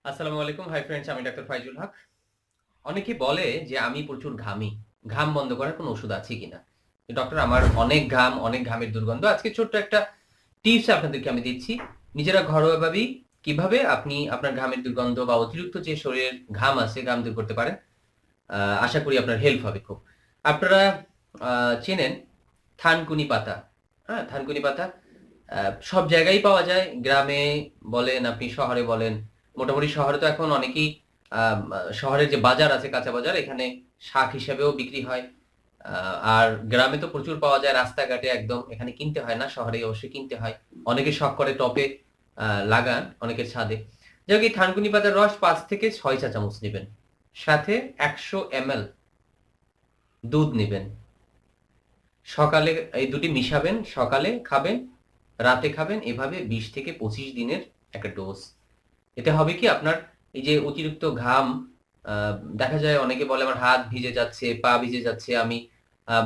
আসসালামু আলাইকুম। Hi friends, আমি ডাক্তার ফাইজুল হক। অনেকে বলে যে আমি প্রচুর ঘামি। ঘাম বন্ধ করার কোনো ওষুধ আছে কিনা? ডক্টর, আমার অনেক ঘাম, অনেক ঘামের দুর্গন্ধ। আজকে ছোট্ট একটা টিপস আপনাদেরকে আমি দিচ্ছি। নিজেরা ঘরোয়াভাবেই কিভাবে আপনি আপনার ঘামের দুর্গন্ধ বা অতিরিক্ত যে শরীরের ঘাম আছে, ঘাম দূর করতে পারেন। আশা করি আপনার হেল্প হবে খুব। আপনারা চেনেন থানকুনি পাতা। হ্যাঁ? থানকুনি পাতা সব জায়গায়ই পাওয়া যায়। গ্রামে বলেন, আপনি শহরে বলেন। মোটামুটি শহরে তো এখন অনেকেই আম আ শহরের যে বাজার আছে, কাঁচা বাজার, এখানে শাক হিসেবেও বিক্রি হয়। আর গ্রামে তো প্রচুর পাওয়া যায় রাস্তাঘাটে একদম। এখানে কিনতে হয় না, শহরে অবশ্যই কিনতে হয়। অনেকে শখ করে টবে লাগান, অনেকের ছাদে। যাই হোক, এই থানকুনি পাতার রস ৫ থেকে ৬ চা চামচ নিবেন। সাথে ১০০ এমএল দুধ নিবেন। সকালে এই দুটি মিশাবেন, সকালে খাবেন, রাতে খাবেন। এভাবে ২০ থেকে ২৫ দিনের একটা ডোজ। এতে হবে কি, আপনার এই যে অতিরিক্ত ঘাম, আ দেখা যায় অনেকে বলে আমার হাত ভিজে যাচ্ছে, পা ভিজে যাচ্ছে, আমি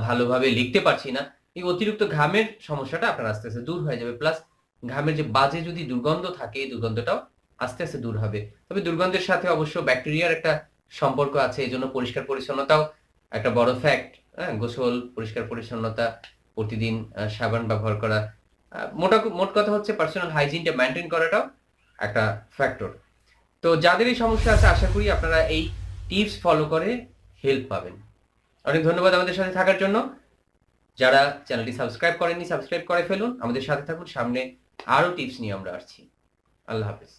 ভালোভাবে লিখতে পারছি না। এই অতিরিক্ত ঘামের সমস্যাটা আপনার আস্তে, আস্তে দূর হয়ে যাবে। প্লাস ঘামের যে বাজে যদি দুর্গন্ধ থাকে, এই দুর্গন্ধটাও আস্তে, আস্তে দূর হবে। তবে দুর্গন্ধের সাথে অবশ্য ব্যাকটেরিয়ার একটা সম্পর্ক আছে। এজন্য পরিষ্কার পরিচ্ছন্নতাও একটা বড় ফ্যাক্ট। হ্যাঁ? গোসল, পরিষ্কার পরিচ্ছন্নতা, প্রতিদিন সাবান ব্যবহার করা। মোট কথা হচ্ছে পার্সোনাল হাইজিনটা মেইনটেইন করাটাও একটা ফ্যাক্টর। তো যাদের এই সমস্যা আছে, আশা করি আপনারা এই টিপস ফলো করে হেল্প পাবেন। অনেক ধন্যবাদ আমাদের সাথে থাকার জন্য। যারা চ্যানেলটি সাবস্ক্রাইব করেননি, সাবস্ক্রাইব করে ফেলুন। আমাদের সাথে থাকুন। সামনে আরো টিপস নিয়ে আমরা আসছি। আল্লাহ হাফেজ।